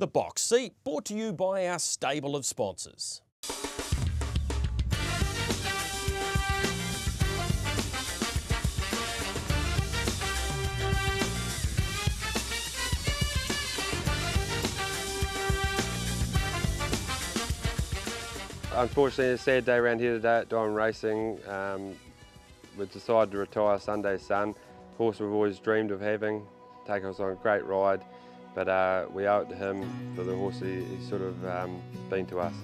The Box Seat, brought to you by our stable of sponsors. Unfortunately, a sad day around here today at Diamond Racing. We've decided to retire Sundees Son, horse we've always dreamed of having, take us on a great ride, but we owe it to him for the horse he's sort of been to us.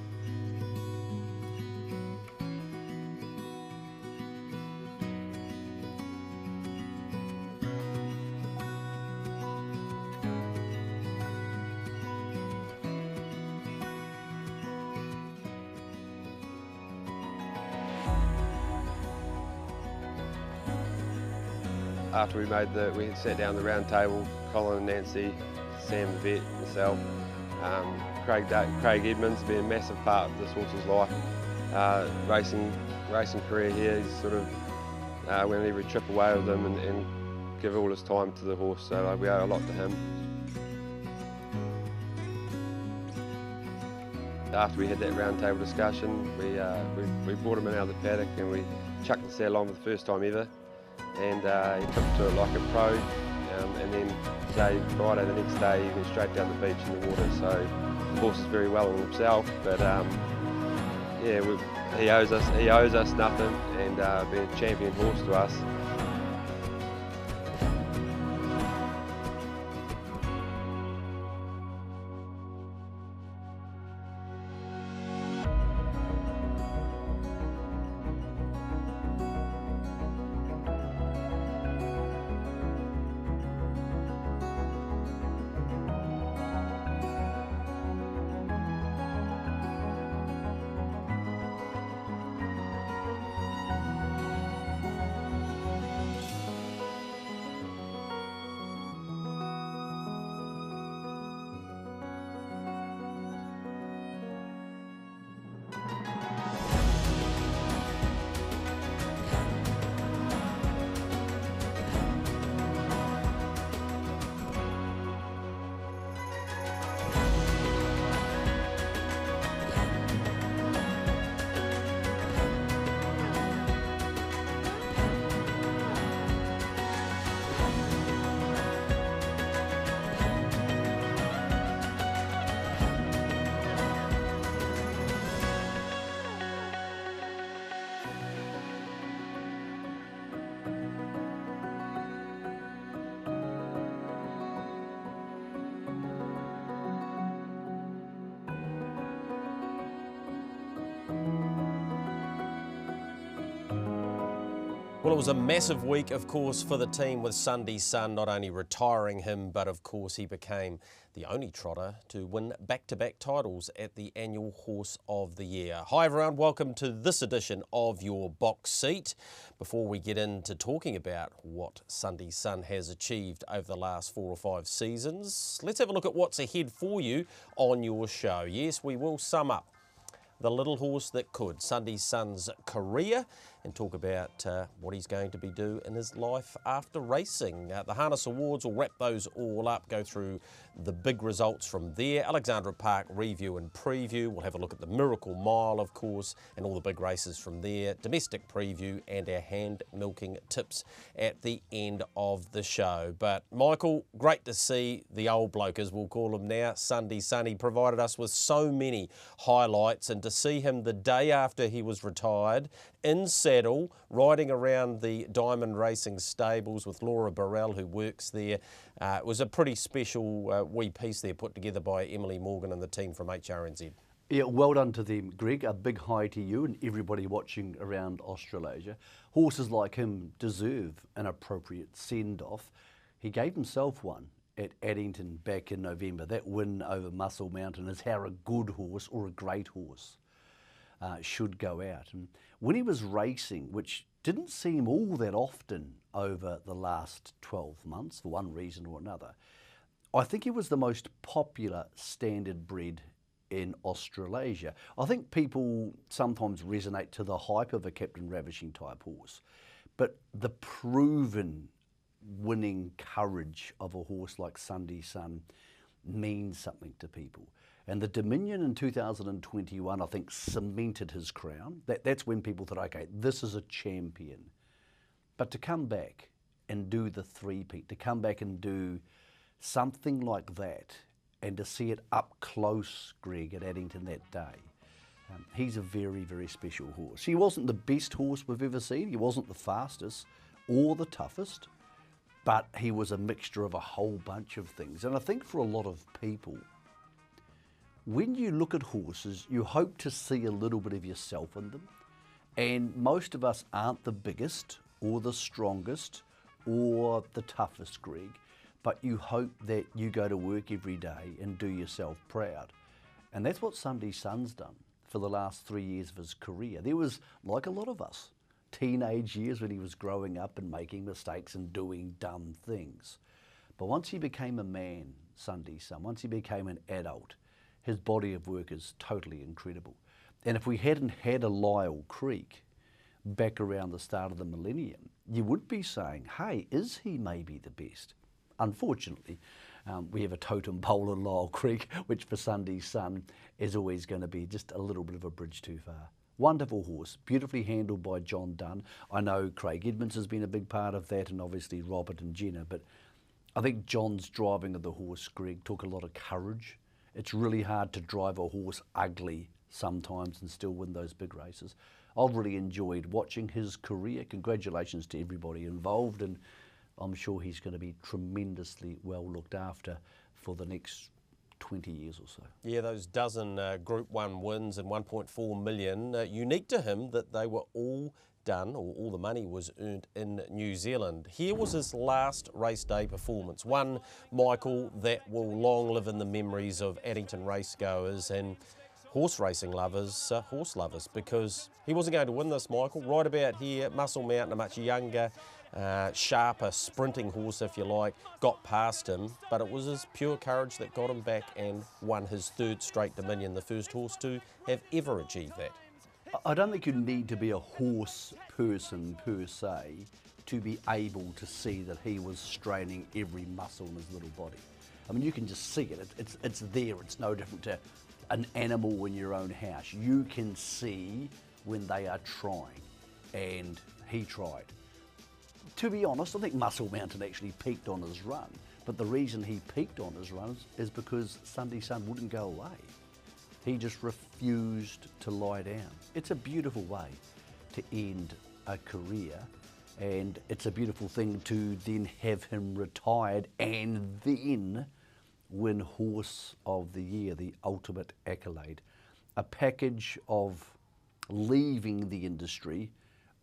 After we sat down the round table, Colin and Nancy, Sam the vet, myself, Craig Edmonds been a massive part of this horse's life. Racing career here, he's sort of went every trip away with him and give all his time to the horse, so we owe a lot to him. After we had that round table discussion, we brought him in out of the paddock and we chucked the saddle on for the first time ever. And he took to it like a pro, and then Friday, the next day, he went straight down the beach in the water. So the horse is very well in himself, but yeah, he owes us nothing, and been a champion horse to us. Well, it was a massive week, of course, for the team with Sundees Son, not only retiring him, but of course he became the only trotter to win back-to-back titles at the annual Horse of the Year. Hi everyone, welcome to this edition of your Box Seat. Before we get into talking about what Sundees Son has achieved over the last 4 or 5 seasons, let's have a look at what's ahead for you on your show. Yes, we will sum up the little horse that could, Sundees Son's career, and talk about what he's going to be doing in his life after racing. The Harness Awards will wrap those all up, go through the big results from there. Alexandra Park review and preview. We'll have a look at the Miracle Mile, of course, and all the big races from there. Domestic preview and our hand milking tips at the end of the show. But Michael, great to see the old bloke, as we'll call him now, Sundees Son. He provided us with so many highlights, and to see him the day after he was retired, in saddle, riding around the Diamond Racing stables with Laura Burrell, who works there. It was a pretty special wee piece there put together by Emily Morgan and the team from HRNZ. Yeah, well done to them, Greg. A big hi to you and everybody watching around Australasia. Horses like him deserve an appropriate send-off. He gave himself one at Addington back in November. That win over Muscle Mountain is how a good horse or a great horse should go out. And when he was racing, which didn't seem all that often over the last 12 months for one reason or another, I think he was the most popular standard bred in Australasia. I think people sometimes resonate to the hype of a Captain Ravishing type horse, but the proven winning courage of a horse like Sundees Son means something to people. And the Dominion in 2021, I think, cemented his crown. That's when people thought, okay, this is a champion. But to come back and do the three-peat, to come back and do something like that, and to see it up close, Greg, at Addington that day, he's a very, very special horse. He wasn't the best horse we've ever seen. He wasn't the fastest or the toughest, but he was a mixture of a whole bunch of things. And I think for a lot of people, when you look at horses, you hope to see a little bit of yourself in them. And most of us aren't the biggest or the strongest or the toughest, Greg, but you hope that you go to work every day and do yourself proud. And that's what Sundees Son's done for the last 3 years of his career. There was, like a lot of us, teenage years when he was growing up and making mistakes and doing dumb things. But once he became a man, Sundees Son, once he became an adult, his body of work is totally incredible. And if we hadn't had a Lyle Creek back around the start of the millennium, you would be saying, hey, is he maybe the best? Unfortunately, we have a totem pole in Lyle Creek, which for Sundees Son is always going to be just a little bit of a bridge too far. Wonderful horse, beautifully handled by John Dunn. I know Craig Edmonds has been a big part of that, and obviously Robert and Jenna, but I think John's driving of the horse, Greg, took a lot of courage. It's really hard to drive a horse ugly sometimes and still win those big races. I've really enjoyed watching his career. Congratulations to everybody involved, and I'm sure he's going to be tremendously well looked after for the next 20 years or so. Yeah, those dozen Group 1 wins and 1.4 million, unique to him that they were all done, or all the money was earned in New Zealand. Here was his last race day performance. One, Michael, that will long live in the memories of Addington racegoers and horse racing lovers, horse lovers, because he wasn't going to win this, Michael. Right about here, Muscle Mountain, a much younger, sharper, sprinting horse, if you like, got past him, but it was his pure courage that got him back and won his third straight Dominion, the first horse to have ever achieved that. I don't think you need to be a horse person per se to be able to see that he was straining every muscle in his little body. I mean, you can just see it. It's there. It's no different to an animal in your own house. You can see when they are trying, and he tried. To be honest, I think Muscle Mountain actually peaked on his run, but the reason he peaked on his run is because Sundees Son wouldn't go away. He just refused to lie down. It's a beautiful way to end a career, and it's a beautiful thing to then have him retired and then win Horse of the Year, the ultimate accolade. A package of leaving the industry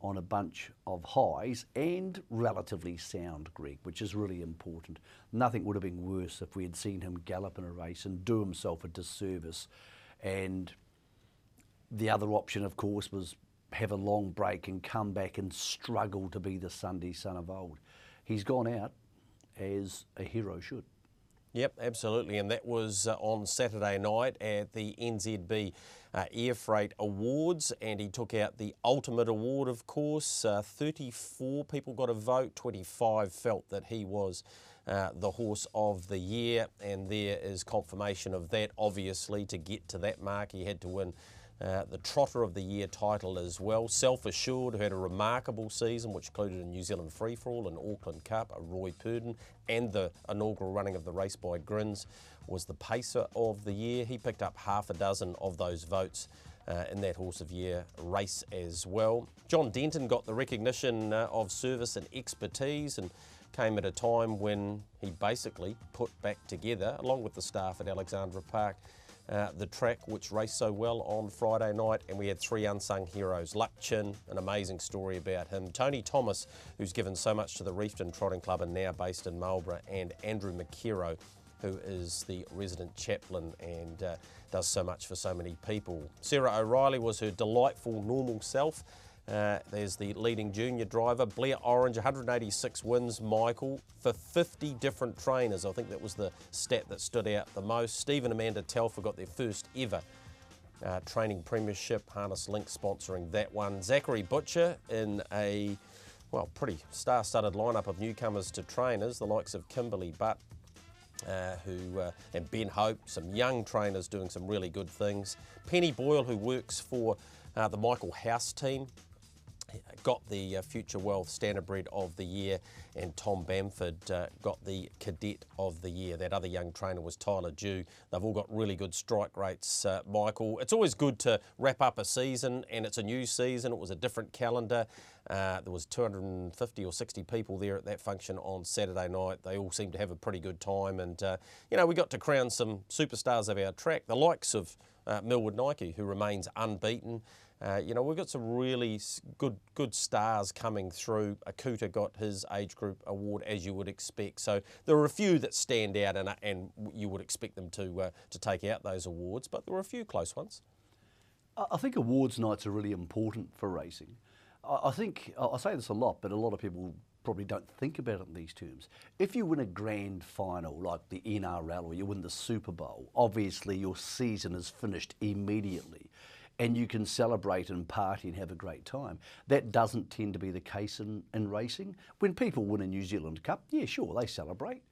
on a bunch of highs and relatively sound, Greg, which is really important. Nothing would have been worse if we had seen him gallop in a race and do himself a disservice. And the other option, of course, was have a long break and come back and struggle to be the Sundees Son of old. He's gone out as a hero should. Yep, absolutely, and that was on Saturday night at the NZB Air Freight Awards, and he took out the ultimate award, of course. 34 people got a vote, 25 felt that he was the Horse of the Year, and there is confirmation of that. Obviously, to get to that mark, he had to win the Trotter of the Year title as well. Self Assured, who had a remarkable season, which included a New Zealand Free-for-All, an Auckland Cup, a Roy Purdon, and the inaugural running of the race by Grins, was the Pacer of the Year. He picked up half a dozen of those votes in that Horse of Year race as well. John Denton got the recognition of service and expertise, and came at a time when he basically put back together, along with the staff at Alexandra Park, the track which raced so well on Friday night, and we had three unsung heroes. Luck Chin, an amazing story about him. Tony Thomas, who's given so much to the Reefton Trotting Club and now based in Marlborough, and Andrew McKero, who is the resident chaplain and does so much for so many people. Sarah O'Reilly was her delightful normal self. There's the leading junior driver. Blair Orange, 186 wins, Michael, for 50 different trainers. I think that was the stat that stood out the most. Steve and Amanda Telfer got their first ever training premiership, Harness Link sponsoring that one. Zachary Butcher in a, well, pretty star-studded lineup of newcomers to trainers, the likes of Kimberly Butt, and Ben Hope, some young trainers doing some really good things. Penny Boyle, who works for the Michael House team, got the Future Wealth Standardbred of the Year, and Tom Bamford got the Cadet of the Year. That other young trainer was Tyler Dew. They've all got really good strike rates, Michael. It's always good to wrap up a season, and it's a new season. It was a different calendar. There was 250 or 60 people there at that function on Saturday night. They all seemed to have a pretty good time, and we got to crown some superstars of our track, the likes of Millwood Nike, who remains unbeaten. We've got some really good stars coming through. Akuta got his age group award, as you would expect. So there are a few that stand out, and you would expect them to take out those awards, but there were a few close ones. I think awards nights are really important for racing. I think, I say this a lot, but a lot of people probably don't think about it in these terms. If you win a grand final like the NRL or you win the Super Bowl, obviously your season is finished immediately, and you can celebrate and party and have a great time. That doesn't tend to be the case in racing. When people win a New Zealand Cup, yeah, sure, they celebrate.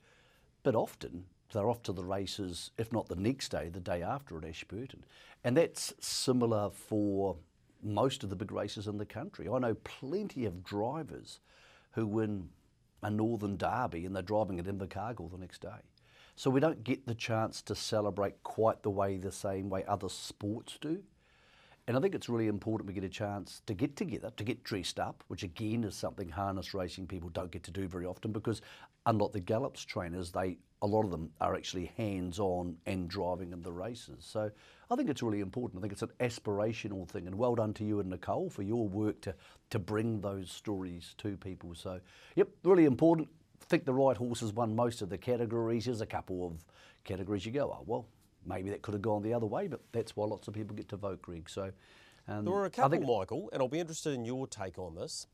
But often, they're off to the races, if not the next day, the day after at Ashburton. And that's similar for most of the big races in the country. I know plenty of drivers who win a Northern Derby and they're driving at Invercargill the next day. So we don't get the chance to celebrate quite the same way other sports do. And I think it's really important we get a chance to get together, to get dressed up, which again is something harness racing people don't get to do very often, because unlike the Gallops trainers, a lot of them are actually hands-on and driving in the races. So I think it's really important. I think it's an aspirational thing, and well done to you and Nicole for your work to bring those stories to people. So, yep, really important. I think the right horses won most of the categories. There's a couple of categories you go, oh, well, maybe that could have gone the other way, but that's why lots of people get to vote, Greg. So there were a couple, Michael, and I'll be interested in your take on this.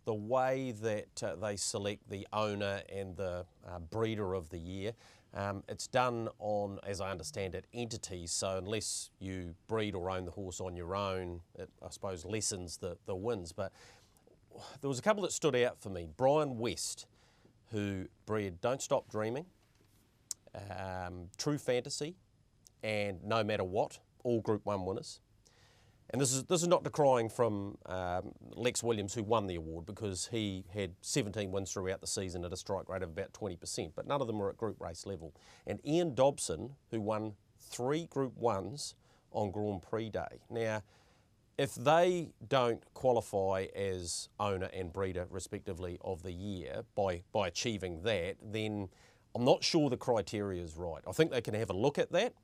The way that they select the owner and the breeder of the year, it's done on, as I understand it, entities. So unless you breed or own the horse on your own, it, I suppose, lessens the wins. But there was a couple that stood out for me. Brian West, who bred Don't Stop Dreaming, True Fantasy, and No Matter What, all Group 1 winners. And this is not decrying from Lex Williams, who won the award, because he had 17 wins throughout the season at a strike rate of about 20%, but none of them were at group race level. And Ian Dobson, who won 3 Group 1s on Grand Prix Day. Now, if they don't qualify as owner and breeder, respectively, of the year by achieving that, then I'm not sure the criteria is right. I think they can have a look at that.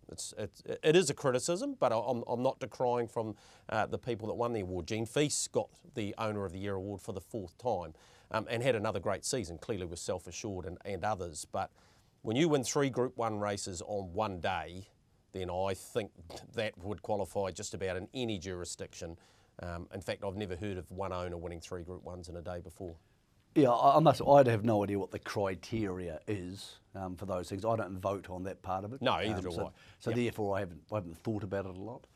It is a criticism, but I'm not decrying from the people that won the award. Gene Feast got the Owner of the Year award for the 4th time and had another great season, clearly with Self-Assured and others. But when you win 3 Group 1 races on one day, then I think that would qualify just about in any jurisdiction. In fact, I've never heard of one owner winning 3 Group 1s in a day before. Yeah, I'd have no idea what the criteria is for those things. I don't vote on that part of it. No, either do I. So therefore, I haven't thought about it a lot.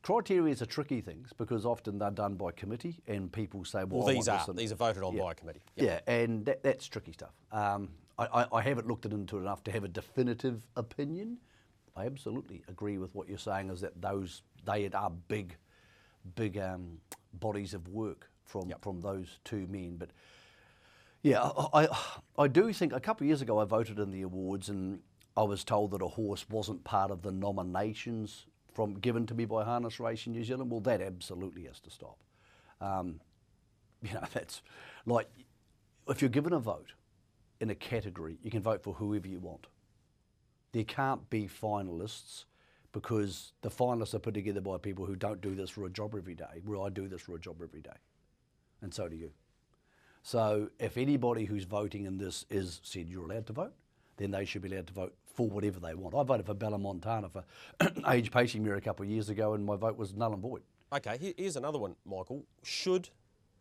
Criteria are tricky things because often they're done by committee, and people say, "Well, these are voted on by a committee." Yep. Yeah, and that's tricky stuff. I haven't looked into it enough to have a definitive opinion. I absolutely agree with what you're saying. Is that they are big bodies of work from those two men, but. Yeah, I do think a couple of years ago I voted in the awards and I was told that a horse wasn't part of the nominations given to me by Harness Racing New Zealand. Well, that absolutely has to stop. That's like if you're given a vote in a category, you can vote for whoever you want. There can't be finalists because the finalists are put together by people who don't do this for a job every day, where I do this for a job every day, and so do you. So if anybody who's voting in this said you're allowed to vote, then they should be allowed to vote for whatever they want. I voted for Bella Montana for age pacing mare a couple of years ago, and my vote was null and void. Okay, here's another one, Michael. Should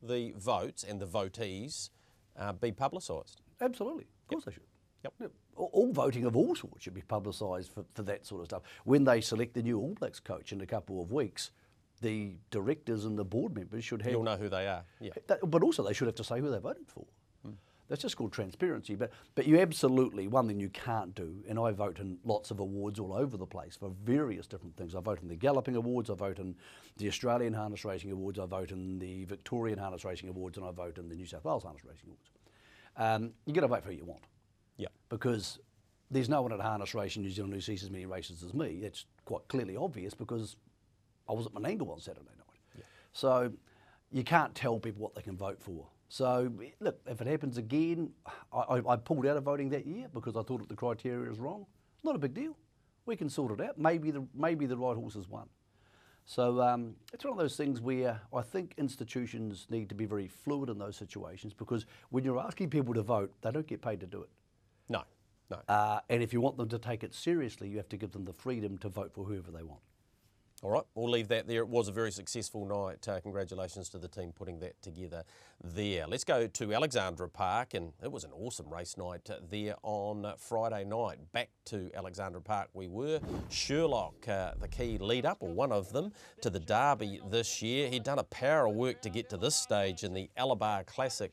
the votes and the votees be publicised? Absolutely, of course they should. Yep. All voting of all sorts should be publicised for that sort of stuff. When they select the new All Blacks coach in a couple of weeks, the directors and the board members should have... You'll know who they are, yeah. But also they should have to say who they voted for. That's just called transparency. But you absolutely, one thing you can't do, and I vote in lots of awards all over the place for various different things. I vote in the Galloping Awards, I vote in the Australian Harness Racing Awards, I vote in the Victorian Harness Racing Awards, and I vote in the New South Wales Harness Racing Awards. You got to vote for who you want. Yeah. Because there's no one at Harness Racing New Zealand who sees as many races as me. That's quite clearly obvious because I was at Menangle on Saturday night. Yeah. So you can't tell people what they can vote for. So, look, if it happens again, I pulled out of voting that year because I thought that the criteria was wrong. Not a big deal. We can sort it out. Maybe the right horses won. So it's one of those things where I think institutions need to be very fluid in those situations because when you're asking people to vote, they don't get paid to do it. No, no. And if you want them to take it seriously, you have to give them the freedom to vote for whoever they want. All right, we'll leave that there. It was a very successful night. Congratulations to the team putting that together there. Let's go to Alexandra Park, and it was an awesome race night there on Friday night. Back to Alexandra Park we were. Sherlock, the key lead-up, or one of them, to the Derby this year. He'd done a power of work to get to this stage in the Alabar Classic,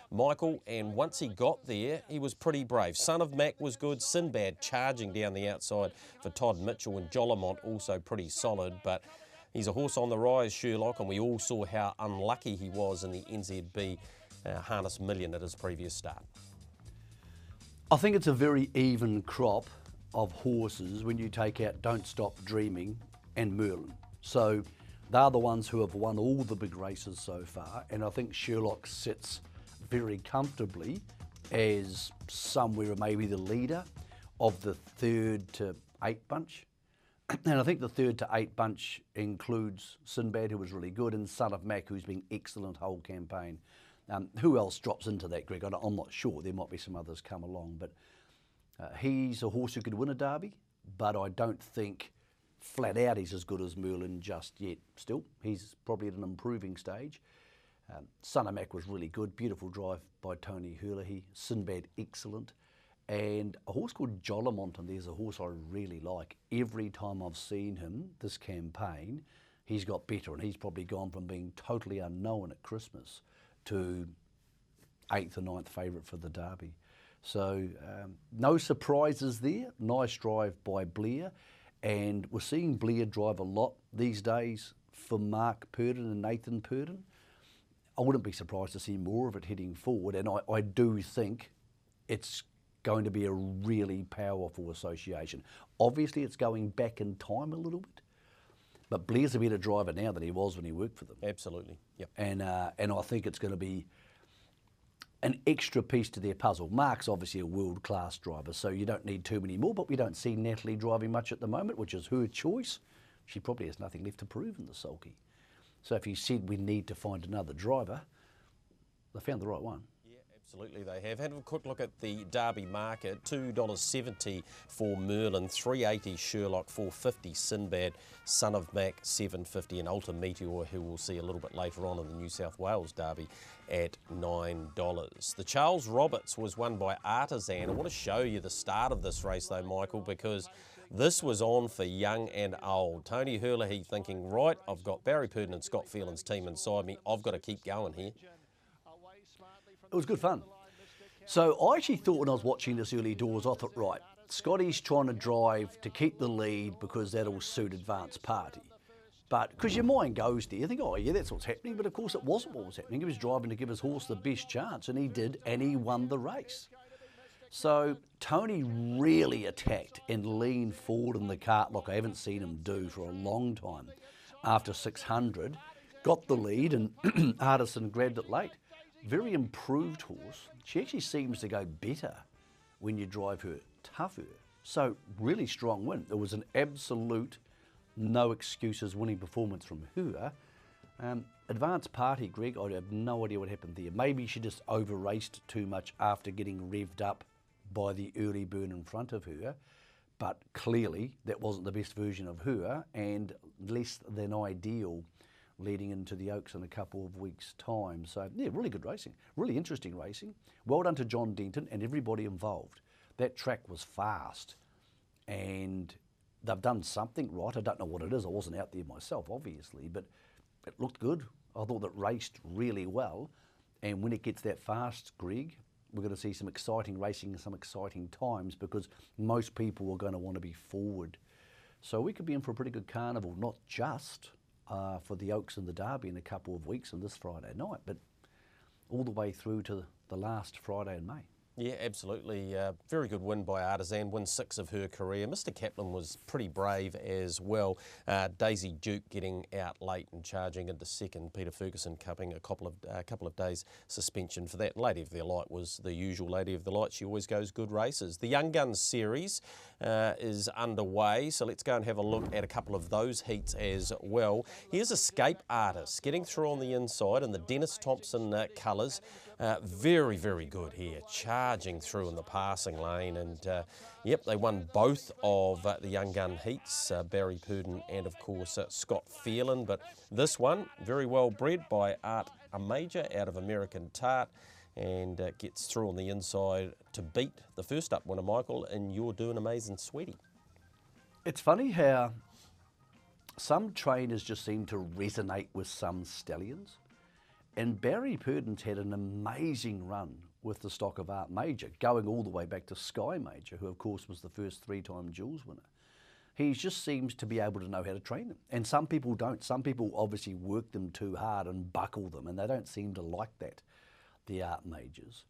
Michael, and once he got there, he was pretty brave. Son of Mac was good. Sinbad charging down the outside for Todd Mitchell, and Jollimont also pretty solid. But he's a horse on the rise, Sherlock, and we all saw how unlucky he was in the NZB Harness Million at his previous start. I think it's a very even crop of horses when you take out Don't Stop Dreaming and Merlin. So they're the ones who have won all the big races so far, and I think Sherlock sits very comfortably as somewhere maybe the leader of the 3rd to 8 bunch. And I think the 3rd to 8 bunch includes Sinbad, who was really good, and Son of Mac, who's been excellent whole campaign. Who else drops into that, Greg? I'm not sure. There might be some others come along. But he's a horse who could win a Derby, but I don't think flat out he's as good as Merlin just yet. Still, he's probably at an improving stage. Son of Mac was really good. Beautiful drive by Tony Herlihy. Sinbad, excellent. And a horse called Jollimont, and there's a horse I really like. Every time I've seen him this campaign, he's got better, and he's probably gone from being totally unknown at Christmas to 8th or 9th favourite for the Derby. So no surprises there. Nice drive by Blair, and we're seeing Blair drive a lot these days for Mark Purdon and Nathan Purdon. I wouldn't be surprised to see more of it heading forward, and I do think it's going to be a really powerful association. Obviously, it's going back in time a little bit, but Blair's a better driver now than he was when he worked for them. Absolutely, yep. And I think it's going to be an extra piece to their puzzle. Mark's obviously a world-class driver, so you don't need too many more, but we don't see Natalie driving much at the moment, which is her choice. She probably has nothing left to prove in the sulky. So if you said we need to find another driver, they found the right one. Absolutely, they have. Had a quick look at the Derby market. $2.70 for Merlin, $3.80 Sherlock, $4.50 Sinbad, Son of Mac, $7.50, and Ultra Meteor, who we'll see a little bit later on in the New South Wales Derby, at $9. The Charles Roberts was won by Artisan. I want to show you the start of this race though, Michael, because this was on for young and old. Tony Herlihy thinking, right, I've got Barry Purdon and Scott Phelan's team inside me. I've got to keep going here. It was good fun. So I actually thought when I was watching this early doors, I thought, right, Scotty's trying to drive to keep the lead because that'll suit Advance Party. But because your mind goes there, you think, oh yeah, that's what's happening. But of course it wasn't what was happening. He was driving to give his horse the best chance, and he did, and he won the race. So Tony really attacked and leaned forward in the cart like I haven't seen him do for a long time. After 600, got the lead, and Artisan grabbed it late. Very improved horse. She actually seems to go better when you drive her tougher. So really strong win. There was an absolute no excuses winning performance from her. Advance Party, Greg, I have no idea what happened there. Maybe she just over-raced too much after getting revved up by the early burn in front of her. But clearly that wasn't the best version of her, and less than ideal leading into the Oaks in a couple of weeks' time. So, yeah, really good racing, really interesting racing. Well done to John Denton and everybody involved. That track was fast, and they've done something right. I don't know what it is. I wasn't out there myself, obviously, but it looked good. I thought it raced really well, and when it gets that fast, Greg, we're going to see some exciting racing and some exciting times, because most people are going to want to be forward. So we could be in for a pretty good carnival, not just for the Oaks and the Derby in a couple of weeks and this Friday night, but all the way through to the last Friday in May. Yeah, absolutely. Very good win by Artisan, win 6 of her career. Mr. Kaplan was pretty brave as well. Daisy Duke getting out late and charging into second. Peter Ferguson cupping a couple of days suspension for that. Lady of the Light was the usual Lady of the Light. She always goes good races. The Young Guns series is underway, so let's go and have a look at a couple of those heats as well. Here's Escape Artist getting through on the inside in the Dennis Thompson colours. Very, very good here, charging through in the passing lane, and yep, they won both of the Young Gun heats, Barry Purdon and of course Scott Phelan, but this one, very well bred by Art a Major out of American Tart, and gets through on the inside to beat the first up winner, Michael, and You're Doing Amazing Sweetie. It's funny how some trainers just seem to resonate with some stallions. And Barry Purdon's had an amazing run with the stock of Art Major, going all the way back to Sky Major, who of course was the first 3-time Jules winner. He just seems to be able to know how to train them. And some people don't. Some people obviously work them too hard and buckle them, and they don't seem to like that, the Art Majors.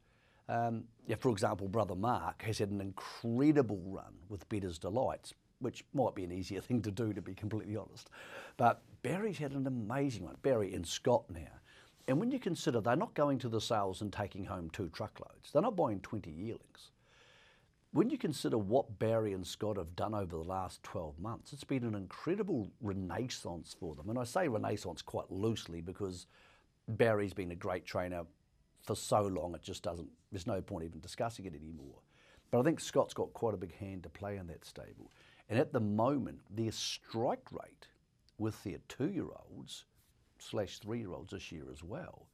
Yeah, for example, Brother Mark has had an incredible run with Better's Delights, which might be an easier thing to do, to be completely honest. But Barry's had an amazing one, Barry and Scott now. And when you consider they're not going to the sales and taking home 2 truckloads, they're not buying 20 yearlings. When you consider what Barry and Scott have done over the last 12 months, it's been an incredible renaissance for them. And I say renaissance quite loosely because Barry's been a great trainer for so long, it just doesn't, there's no point even discussing it anymore. But I think Scott's got quite a big hand to play in that stable. And at the moment, their strike rate with their 2-year-olds / 3-year-olds this year as well,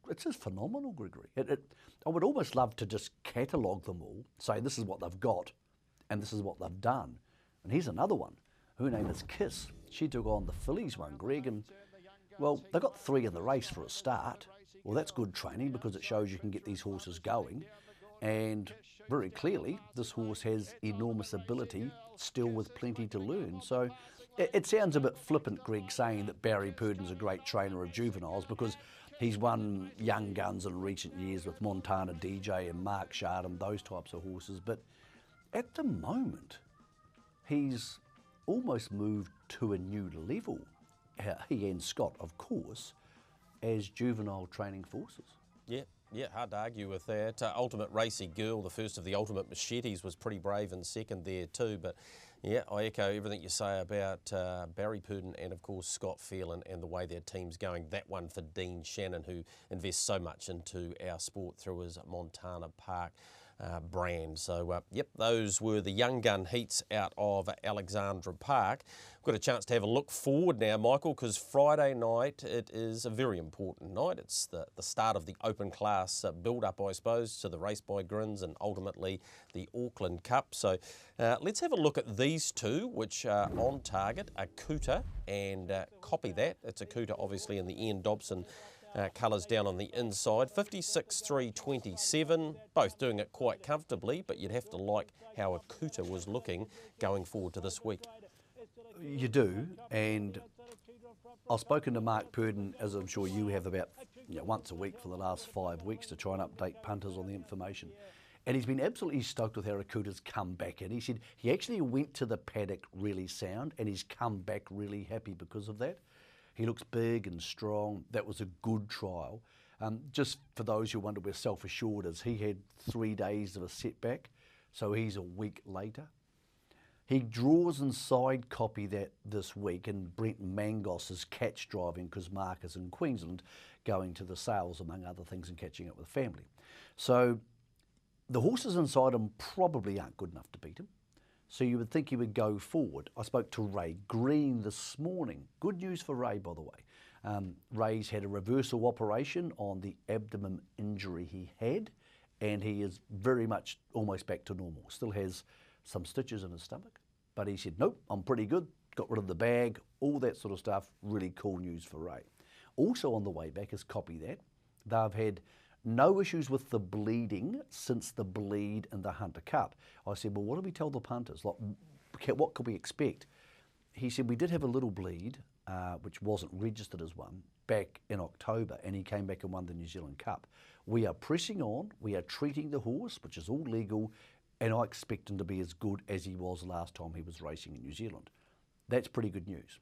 it's just phenomenal, Gregory. I would almost love to just catalogue them all, say this is what they've got and this is what they've done. And here's another one. Her name is Kiss. She took on the fillies one, Greg, and well, they got 3 in the race for a start. Well, that's good training because it shows you can get these horses going. And very clearly, this horse has enormous ability, still with plenty to learn. So it sounds a bit flippant, Greg, saying that Barry Purdon's a great trainer of juveniles, because he's won Young Guns in recent years with Montana DJ and Mark Shard and those types of horses. But at the moment, he's almost moved to a new level, he and Scott, of course, as juvenile training forces. Yeah, hard to argue with that. Ultimate Racy Girl, the first of the Ultimate Machetes, was pretty brave in second there too. But yeah, I echo everything you say about Barry Purdon and of course Scott Phelan and the way their team's going. That one for Dean Shannon, who invests so much into our sport through his Montana Park brand. So yep, those were the Young Gun heats out of Alexandra Park. We've got a chance to have a look forward now, Michael, because Friday night, it is a very important night. It's the start of the open class build-up, I suppose, to the Race by Grins and ultimately the Auckland Cup. So let's have a look at these two, which are on target, Akuta and Copy That. It's Akuta, obviously, in the Ian Dobson colours down on the inside. 56.327, both doing it quite comfortably, but you'd have to like how Akuta was looking going forward to this week. You do, and I've spoken to Mark Purdon, as I'm sure you have, about once a week for the last 5 weeks to try and update punters on the information. And he's been absolutely stoked with how Akuta's come back in. He said he actually went to the paddock really sound and he's come back really happy because of that. He looks big and strong. That was a good trial. Just for those who wonder where self-assured is, he had 3 days of a setback, so he's a week later. He draws inside Copy That this week, and Brent Mangos is catch driving because Mark is in Queensland going to the sales, among other things, and catching up with family. So the horses inside him probably aren't good enough to beat him. So you would think he would go forward. I spoke to Ray Green this morning. Good news for Ray, by the way. Ray's had a reversal operation on the abdomen injury he had, and he is very much almost back to normal. Still has some stitches in his stomach, but he said, nope, I'm pretty good. Got rid of the bag, all that sort of stuff. Really cool news for Ray. Also on the way back is Copy That. They've had No issues with the bleeding since the bleed in the Hunter Cup. I said, well, what do we tell the punters? Like, what could we expect? He said, we did have a little bleed, which wasn't registered as one, back in October, and he came back and won the New Zealand Cup. We are pressing on, we are treating the horse, which is all legal, and I expect him to be as good as he was last time he was racing in New Zealand. That's pretty good news.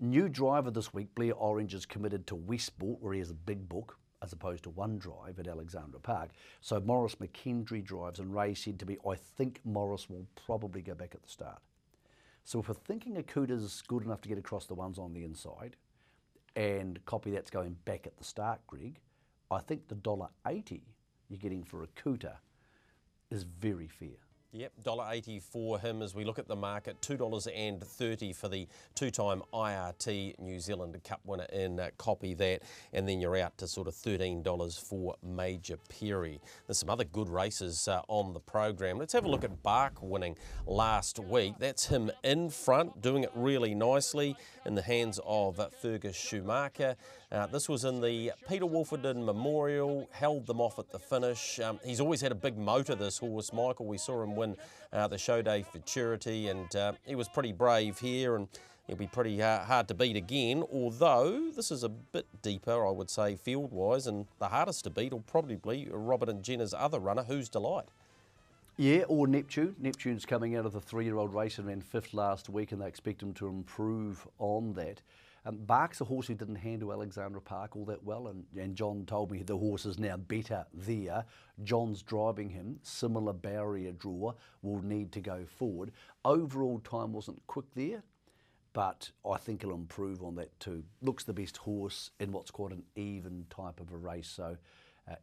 New driver this week, Blair Orange, is committed to Westport, where he has a big book, as opposed to one drive at Alexandra Park. So Morris McKendry drives, and Ray said to me, I think Morris will probably go back at the start. So if we're thinking Akuta's good enough to get across the ones on the inside, and copy that's going back at the start, Greg, I think the $1.80 you're getting for Akuta is very fair. Yep, $1.80 for him as we look at the market, $2.30 for the two-time IRT New Zealand Cup winner in copy that, and then you're out to sort of $13 for Major Perry. There's some other good races on the program. Let's have a look at Bark winning last week. That's him in front, doing it really nicely in the hands of Fergus Schumacher. This was in the Peter Wolfenden Memorial, held them off at the finish. He's always had a big motor, this horse, Michael. We saw him win the show day Futurity, and he was pretty brave here, and he'll be pretty hard to beat again, although this is a bit deeper, I would say, field-wise, and the hardest to beat will probably be Robert and Jenna's other runner, Who's Delight. Yeah, or Neptune. Neptune's coming out of the 3-year-old race and ran 5th last week, and they expect him to improve on that. Bark's a horse who didn't handle Alexandra Park all that well, and John told me the horse is now better there. John's driving him, similar barrier draw, will need to go forward. Overall time wasn't quick there, but I think he'll improve on that too. Looks the best horse in what's called an even type of a race, so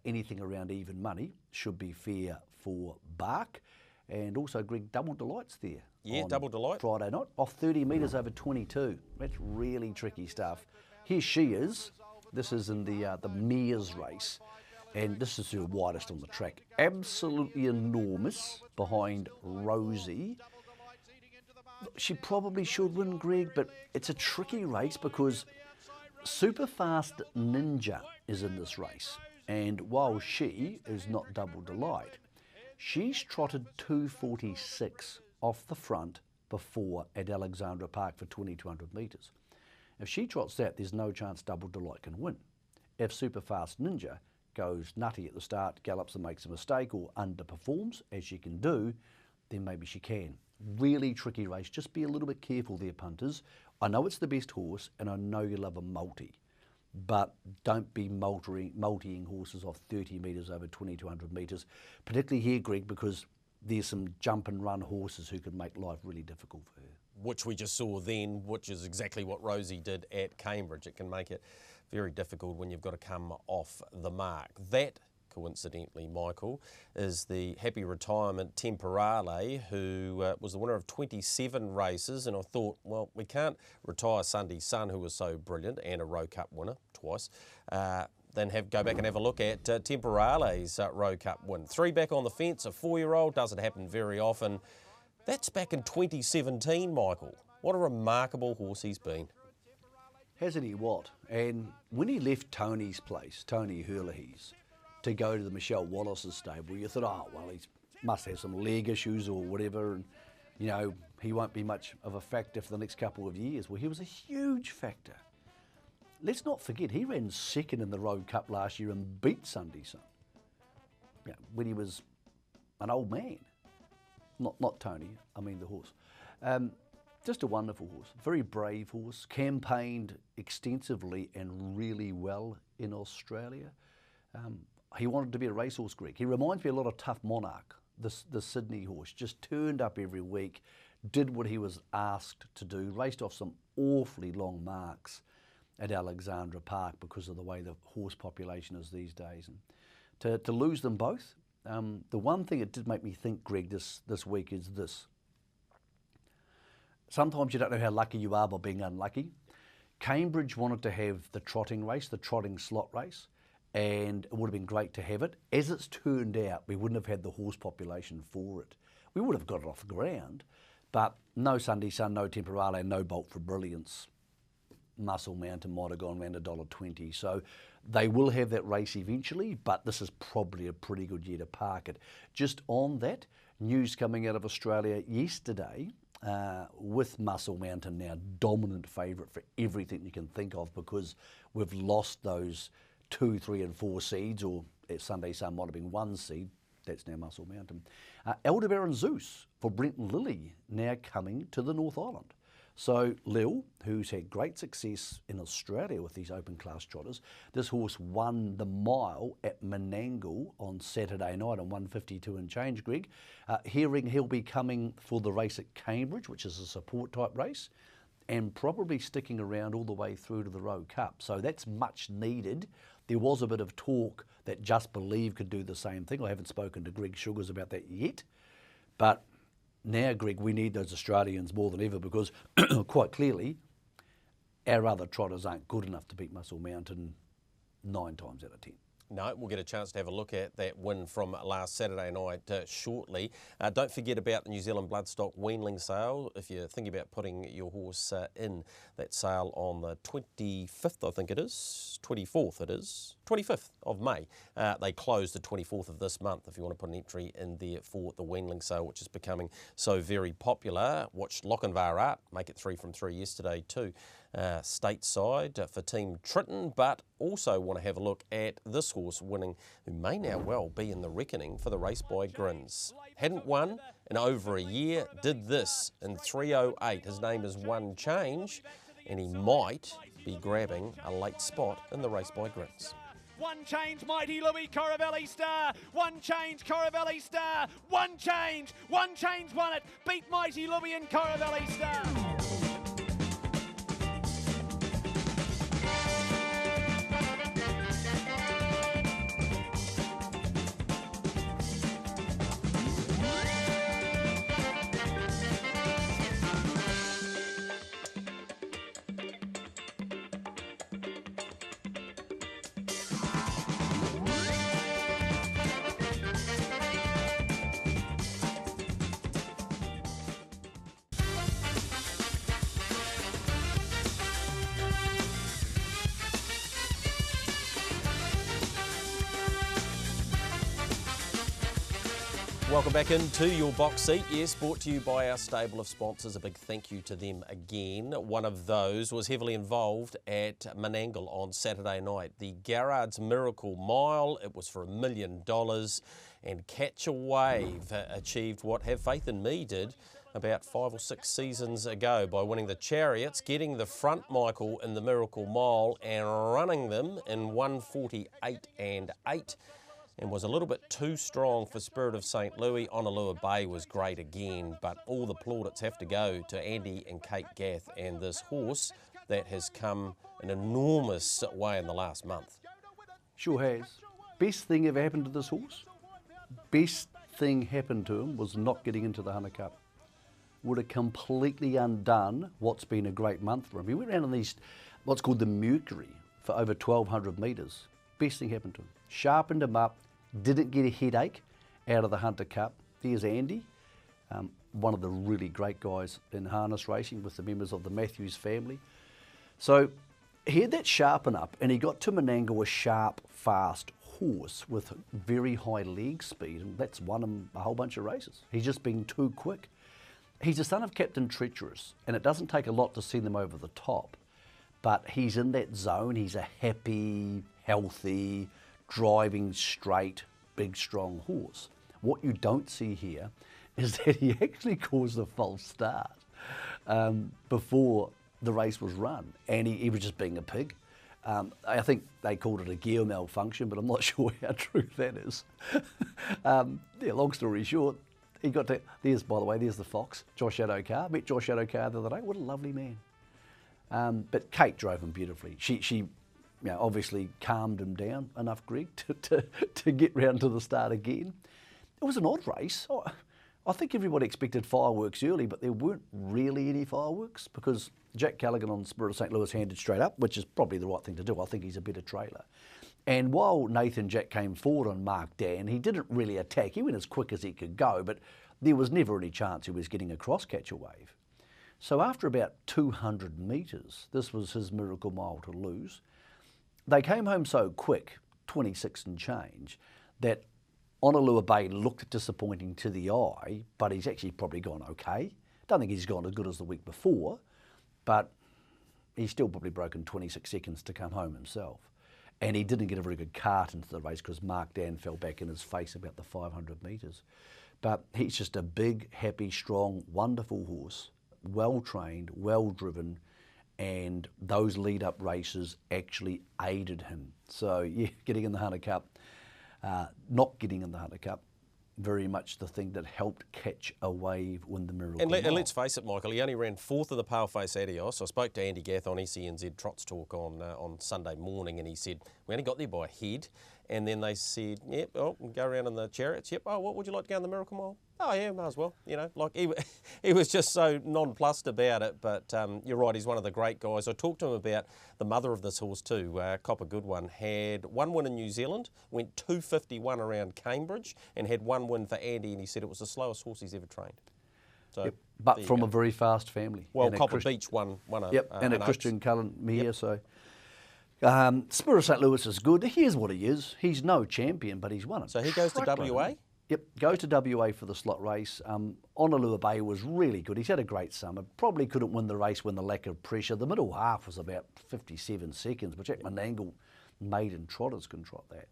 anything around even money should be fair for Bark. And also, Greg, Double Delight's there. Yeah, Double Delight. Friday night, off 30 metres over 22. That's really tricky stuff. Here she is. This is in the Mears race. And this is her widest on the track. Absolutely enormous behind Rosie. She probably should win, Greg, but it's a tricky race because Superfast Ninja is in this race. And while she is not Double Delight, she's trotted 2:46 off the front before at Alexandra Park for 2,200 metres. If she trots that, there's no chance Double Delight can win. If Superfast Ninja goes nutty at the start, gallops and makes a mistake or underperforms, as she can do, then maybe she can. Really tricky race. Just be a little bit careful there, punters. I know it's the best horse, and I know you love a multi, but don't be multiing horses off 30 metres over 2,200 metres, particularly here, Greg, because there's some jump and run horses who can make life really difficult for her. Which we just saw then, which is exactly what Rosie did at Cambridge. It can make it very difficult when you've got to come off the mark. That, coincidentally, Michael, is the happy retirement Temporale, who was the winner of 27 races, and I thought, well, we can't retire Sundees Son, who was so brilliant, and a Rowe Cup winner twice, then go back and have a look at Temporale's Rowe Cup win. 3 back on the fence, a 4-year-old, doesn't happen very often. That's back in 2017, Michael. What a remarkable horse he's been. Hasn't he what? And when he left Tony's place, Tony Hurley's, to go to the Michelle Wallace's stable, you thought, oh, well, he must have some leg issues or whatever, and, you know, he won't be much of a factor for the next couple of years. Well, he was a huge factor. Let's not forget, he ran second in the Road Cup last year and beat Sundees Son, you know, when he was an old man. Not Tony, I mean the horse. Just a wonderful horse, very brave horse, campaigned extensively and really well in Australia. He wanted to be a racehorse, Greg. He reminds me a lot of Tough Monarch, the Sydney horse. Just turned up every week, did what he was asked to do, raced off some awfully long marks at Alexandra Park because of the way the horse population is these days. And to lose them both, the one thing it did make me think, Greg, this week is this. Sometimes you don't know how lucky you are by being unlucky. Cambridge wanted to have the trotting race, the trotting slot race, and it would have been great to have it. As it's turned out, we wouldn't have had the horse population for it. We would have got it off the ground, but no Sundees Son, no Temporale, no Bolt for Brilliance. Muscle Mountain might have gone around $1.20. So they will have that race eventually, but this is probably a pretty good year to park it. Just on that, news coming out of Australia yesterday, with Muscle Mountain now dominant favourite for everything you can think of, because we've lost those 2, 3 and 4 seeds, or Sundees Son might have been 1 seed. That's now Muscle Mountain. Aldebaran Zeus for Brenton Lilly now coming to the North Island. So Lil, who's had great success in Australia with these open class trotters, this horse won the mile at Menangle on Saturday night on 152 and change, Greg. Hearing he'll be coming for the race at Cambridge, which is a support type race, and probably sticking around all the way through to the Rowe Cup. So that's much needed. There was a bit of talk that Just Believe could do the same thing. I haven't spoken to Greg Sugars about that yet, but now, Greg, we need those Australians more than ever, because quite clearly our other trotters aren't good enough to beat Muscle Mountain 9 times out of 10. No, we'll get a chance to have a look at that win from last Saturday night shortly. Don't forget about the New Zealand Bloodstock Weanling sale. If you're thinking about putting your horse in that sale on the 25th, I think it is, 24th it is, 25th of May. They close the 24th of this month if you want to put an entry in there for the Weanling sale, which is becoming so very popular. Watched Lochinvar Art make it 3 from 3 yesterday too. Stateside for Team Tritton, but also want to have a look at this horse winning, who may now well be in the reckoning for the race by Grins. Hadn't won in over a year, did this in 3:08. His name is One Change, and he might be grabbing a late spot in the race by Grins. One Change, Mighty Louis, Coravelli Star. One Change, Coravelli Star. One Change won it. Beat Mighty Louis and Coravelli Star. Welcome back into your box seat. Yes, brought to you by our stable of sponsors. A big thank you to them again. One of those was heavily involved at Menangle on Saturday night. The Gerrard's Miracle Mile. It was for $1 million. And Catch a Wave achieved what Have Faith in Me did about 5 or 6 seasons ago by winning the Chariots, getting the front Michael in the Miracle Mile and running them in 1:48 and 8. And was a little bit too strong for Spirit of St. Louis. Honolulu Bay was great again, but all the plaudits have to go to Andy and Kate Gath and this horse that has come an enormous way in the last month. Sure has. Best thing ever happened to this horse? Best thing happened to him was not getting into the Hunter Cup. Would have completely undone what's been a great month for him. He went around on these, what's called the Mercury, for over 1,200 metres. Best thing happened to him. Sharpened him up. Didn't get a headache out of the Hunter Cup. There's Andy, one of the really great guys in harness racing with the members of the Matthews family. So he had that sharpen up, and he got to Menangle, a sharp, fast horse with very high leg speed, and that's won him a whole bunch of races. He's just been too quick. He's the son of Captain Treacherous, and it doesn't take a lot to send them over the top, but he's in that zone. He's a happy, healthy, driving straight, big, strong horse. What you don't see here is that he actually caused a false start before the race was run, and he was just being a pig. I think they called it a gear malfunction, but I'm not sure how true that is. Yeah, long story short, he got to, there's, by the way, there's the fox, Josh Adokar. Met Josh Adokar the other day. What a lovely man. But Kate drove him beautifully. She you know, obviously calmed him down enough, Greg, to get round to the start again. It was an odd race. I think everybody expected fireworks early, but there weren't really any fireworks because Jack Callaghan on Spirit of St. Louis handed straight up, which is probably the right thing to do. I think he's a better trailer. And while Nathan Jack came forward on Mark Dan, he didn't really attack. He went as quick as he could go, but there was never any chance he was getting across Catch a Wave. So after about 200 metres, this was his miracle mile to lose. They came home so quick, 26 and change, that Honolulu Bay looked disappointing to the eye, but he's actually probably gone okay. Don't think he's gone as good as the week before, but he's still probably broken 26 seconds to come home himself. And he didn't get a very good cart into the race because Mark Dan fell back in his face about the 500 metres. But he's just a big, happy, strong, wonderful horse, well-trained, well-driven, and those lead-up races actually aided him. So, yeah, getting in the Hunter Cup, not getting in the Hunter Cup, very much the thing that helped catch a wave when the miracle. And let's face it, Michael, he only ran fourth of the Paleface Adios. I spoke to Andy Gath on SENZ Trots Talk on Sunday morning, and he said, we only got there by a head. And then they said, yep, oh, we'll go around in the chariots. Yep, oh, what would you like to go in the Miracle Mile? Oh, yeah, might as well. You know, like he was just so nonplussed about it. But you're right, he's one of the great guys. I talked to him about the mother of this horse too, Copper Goodwin. Had one win in New Zealand, went 251 around Cambridge, and had one win for Andy, and he said it was the slowest horse he's ever trained. So, yep, but from a very fast family. Well, Copper Beach won a yep, and a Christian Cullen Mare, yep. So... Spirit of St. Louis is good. Here's what he is. He's no champion, but he's won it. So he goes to WA? Yep, goes to WA for the slot race. Honolulu Bay was really good. He's had a great summer. Probably couldn't win the race when the lack of pressure. The middle half was about 57 seconds, but Jack Menangle maiden trotters can trot that.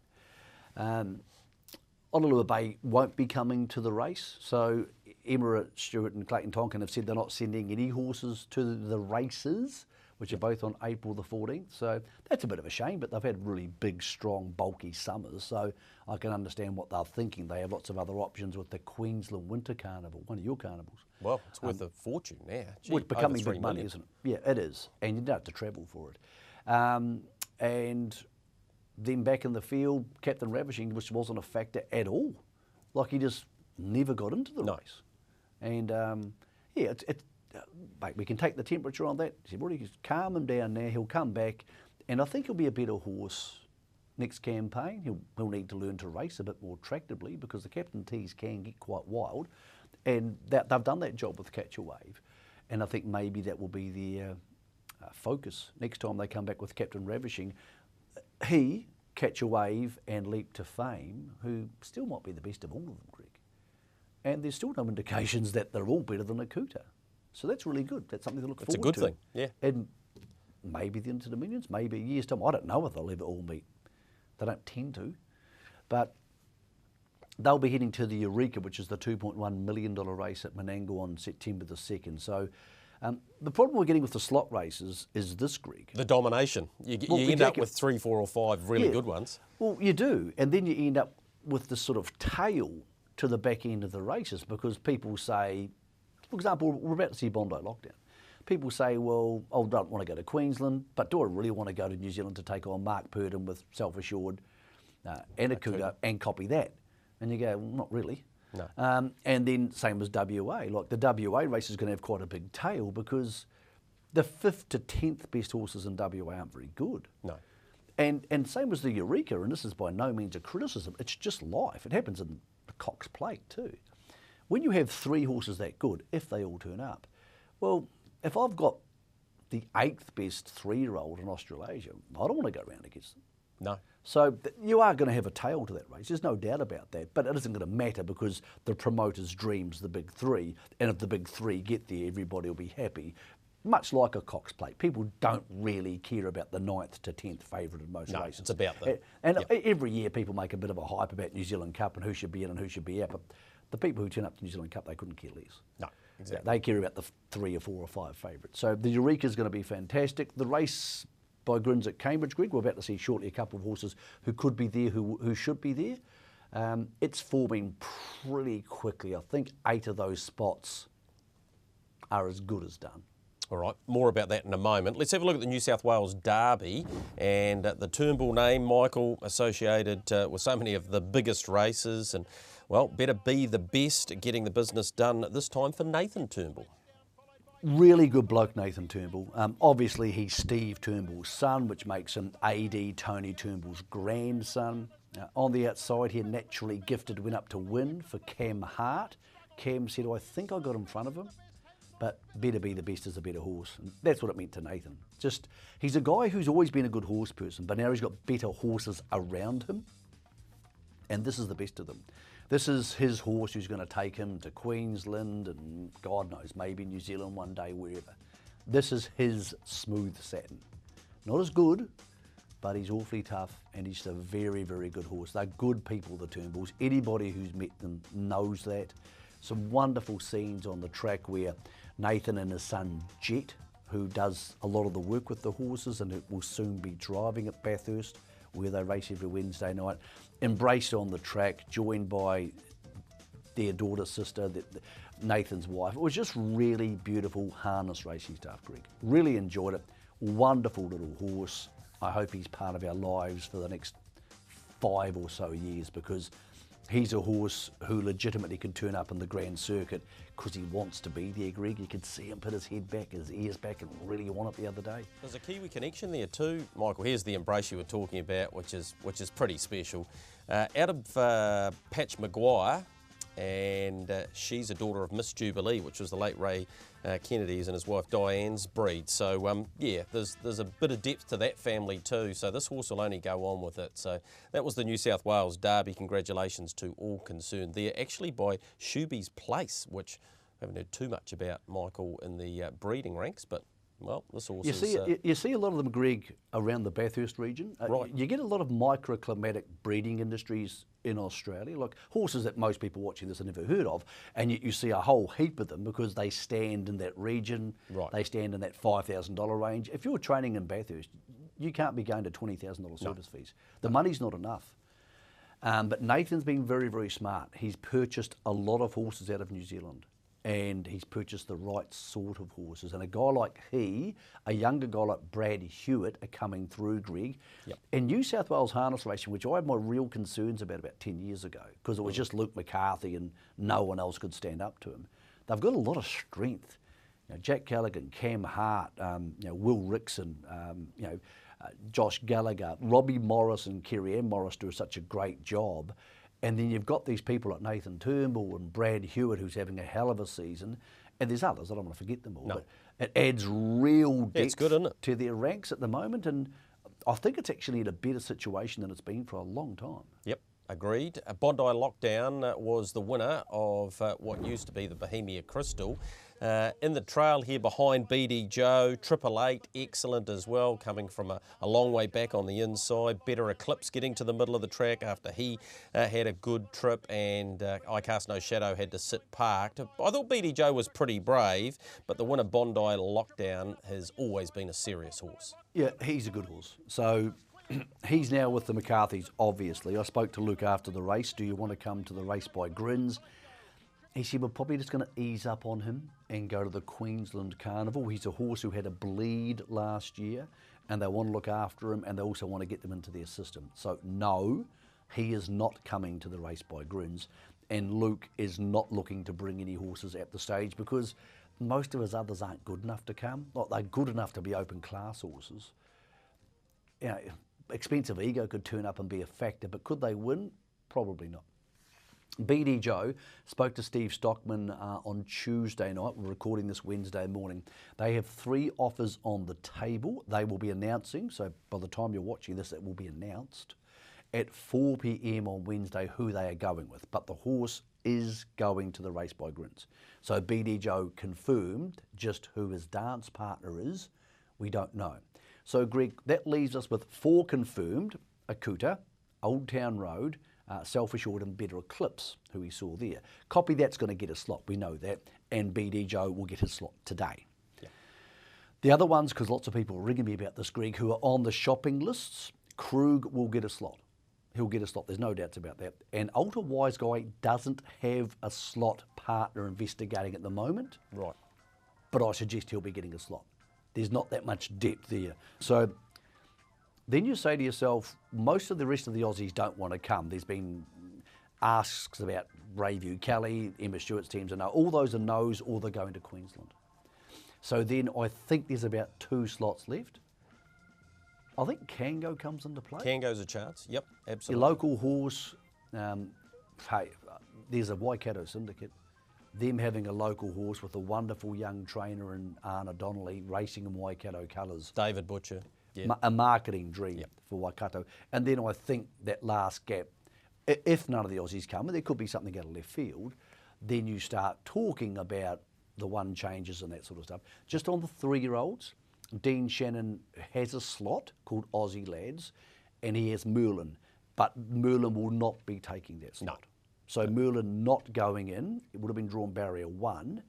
Honolulu Bay won't be coming to the race, so Emma Stewart and Clayton Tonkin have said they're not sending any horses to the races, which are both on April the 14th. So that's a bit of a shame, but they've had really big, strong, bulky summers. So I can understand what they're thinking. They have lots of other options with the Queensland Winter Carnival, one of your carnivals. Well, it's worth a fortune now. Gee, it's becoming big money, isn't it? Yeah, it is. And you don't have to travel for it. And then back in the field, Captain Ravishing, which wasn't a factor at all. Like he just never got into the race. And yeah, mate, we can take the temperature on that. He's already calm him down now. He'll come back, and I think he'll be a better horse next campaign. He'll need to learn to race a bit more tractably because the Captain T's can get quite wild, and they've done that job with Catch a Wave, and I think maybe that will be their focus next time they come back with Captain Ravishing. He, Catch a Wave, and Leap to Fame, who still might be the best of all of them, Greg, and there's still no indications that they're all better than Akuta. So that's really good. That's something to look forward to. It's a good thing, yeah. And maybe the Interdominions, maybe a year's time. I don't know if they'll ever all meet. They don't tend to. But they'll be heading to the Eureka, which is the $2.1 million race at Menangle on September the 2nd. So the problem we're getting with the slot races is this, Greg. The domination. You end up with 3, 4 or 5 really good ones. Well, you do. And then you end up with this sort of tail to the back end of the races because people say... For example, we're about to see Bondi lockdown. People say, well, I don't want to go to Queensland, but do I really want to go to New Zealand to take on Mark Purdon with Self-Assured and Akuta and copy that? And you go, well, not really. No. And then same as WA. Like the WA race is going to have quite a big tail because the 5th to 10th best horses in WA aren't very good. No. And same as the Eureka, and this is by no means a criticism, it's just life. It happens in the Cox Plate too. When you have 3 horses that good, if they all turn up, well, if I've got the 8th best 3-year-old in Australasia, I don't want to go around against them. No. So you are going to have a tail to that race. There's no doubt about that. But it isn't going to matter because the promoter's dream's the big 3. And if the big 3 get there, everybody will be happy. Much like a Cox Plate. People don't really care about the 9th to 10th favourite in most races. It's about them. And every year people make a bit of a hype about New Zealand Cup and who should be in and who should be out. But the people who turn up to New Zealand Cup, they couldn't care less. No, exactly. They care about the 3 or 4 or 5 favourites. So the Eureka is going to be fantastic. The race by Grins at Cambridge, Greg, we're about to see shortly a couple of horses who could be there, who should be there. It's forming pretty quickly. I think 8 of those spots are as good as done. All right, more about that in a moment. Let's have a look at the New South Wales Derby and the Turnbull name, Michael, associated with so many of the biggest races and, well, better be the best at getting the business done this time for Nathan Turnbull. Really good bloke, Nathan Turnbull. Obviously, he's Steve Turnbull's son, which makes him AD Tony Turnbull's grandson. On the outside here, Naturally Gifted went up to win for Cam Hart. Cam said, I think I got in front of him. but better be the best as a better horse. And that's what it meant to Nathan. Just, he's a guy who's always been a good horse person, but now he's got better horses around him. And this is the best of them. This is his horse who's going to take him to Queensland and God knows, maybe New Zealand one day, wherever. This is his Smooth Satin. Not as good, but he's awfully tough and he's a very, very good horse. They're good people, the Turnbulls. Anybody who's met them knows that. Some wonderful scenes on the track where Nathan and his son Jet, who does a lot of the work with the horses and it will soon be driving at Bathurst, where they race every Wednesday night, embraced on the track, joined by their daughter, sister, Nathan's wife. It was just really beautiful harness racing stuff, Greg. Really enjoyed it. Wonderful little horse. I hope he's part of our lives for the next 5 or so years, because he's a horse who legitimately can turn up in the Grand Circuit because he wants to be there, Greg. You could see him put his head back, his ears back, and really want it the other day. There's a Kiwi connection there too, Michael. Here's the embrace you were talking about, which is pretty special. Out of Patch Maguire, and she's a daughter of Miss Jubilee, which was the late Ray Kennedy's and his wife Diane's breed. So yeah, there's a bit of depth to that family too. So this horse will only go on with it. So that was the New South Wales Derby. Congratulations to all concerned there. Actually by Shuby's Place, which I haven't heard too much about, Michael, in the breeding ranks, but well, this horse you see a lot of them, Greg, around the Bathurst region. Right. You get a lot of microclimatic breeding industries in Australia, like horses that most people watching this have never heard of, and yet you see a whole heap of them because they stand in that region. Right. They stand in that $5,000 range. If you're training in Bathurst, you can't be going to $20,000 service fees. The money's not enough. But Nathan's been very, very smart. He's purchased a lot of horses out of New Zealand, and he's purchased the right sort of horses. And a guy like a younger guy like Brad Hewitt are coming through, Greg. Yep. In New South Wales harness racing, which I had my real concerns about 10 years ago, because it was just Luke McCarthy and no one else could stand up to him. They've got a lot of strength. You know, Jack Callaghan, Cam Hart, Will Rickson, Josh Gallagher, Robbie Morris and Kerry Ann Morris do such a great job. And then you've got these people like Nathan Turnbull and Brad Hewitt, who's having a hell of a season. And there's others, I don't want to forget them all. No. But it adds real depth it's good, isn't it? to their ranks at the moment. And I think it's actually in a better situation than it's been for a long time. Yep. Agreed. Bondi Lockdown was the winner of what used to be the Bohemia Crystal. In the trail here behind BD Joe, 888, excellent as well, coming from a long way back on the inside. Better Eclipse getting to the middle of the track after he had a good trip, and I Cast No Shadow had to sit parked. I thought BD Joe was pretty brave, but the winner Bondi Lockdown has always been a serious horse. Yeah, he's a good horse. So he's now with the McCarthys, obviously. I spoke to Luke after the race. Do you want to come to the race by Grins? He said, we're probably just going to ease up on him and go to the Queensland Carnival. He's a horse who had a bleed last year, and they want to look after him, and they also want to get them into their system. So no, he is not coming to the race by Grins, and Luke is not looking to bring any horses at the stage because most of his others aren't good enough to come. Like, they're good enough to be open class horses. You know, Expensive Ego could turn up and be a factor, but could they win? Probably not. BD Joe spoke to Steve Stockman on Tuesday night. We're recording this Wednesday morning. They have 3 offers on the table. They will be announcing, so by the time you're watching this, it will be announced at 4 p.m. on Wednesday who they are going with. But the horse is going to the race by Grins. So BD Joe confirmed just who his dance partner is. We don't know. So Greg, that leaves us with 4 confirmed: Akuta, Old Town Road, Selfish Order and Better Eclipse, who we saw there. Copy That's going to get a slot, we know that, and BD Joe will get his slot today. Yeah. The other ones, because lots of people are ringing me about this, Greg, who are on the shopping lists, Krug will get a slot. He'll get a slot, there's no doubts about that. And Ultra Wise Guy doesn't have a slot partner investigating at the moment. Right. But I suggest he'll be getting a slot. There's not that much depth there. So then you say to yourself, most of the rest of the Aussies don't want to come. There's been asks about Rayview Kelly, Emma Stewart's teams are no. All those are no's, or they're going to Queensland. So then I think there's about 2 slots left. I think Kango comes into play. Kango's a chance, yep, absolutely. Your local horse, hey, there's a Waikato syndicate. them having a local horse with a wonderful young trainer in Anna Donnelly racing in Waikato colours. David Butcher. Yeah. A marketing dream for Waikato. And then I think that last gap, if none of the Aussies come, and there could be something out of left field, then you start talking about the one changes and that sort of stuff. Just on the 3-year-olds, Dean Shannon has a slot called Aussie Lads, and he has Merlin, but Merlin will not be taking that slot. No. So Merlin not going in, it would have been drawn barrier 1,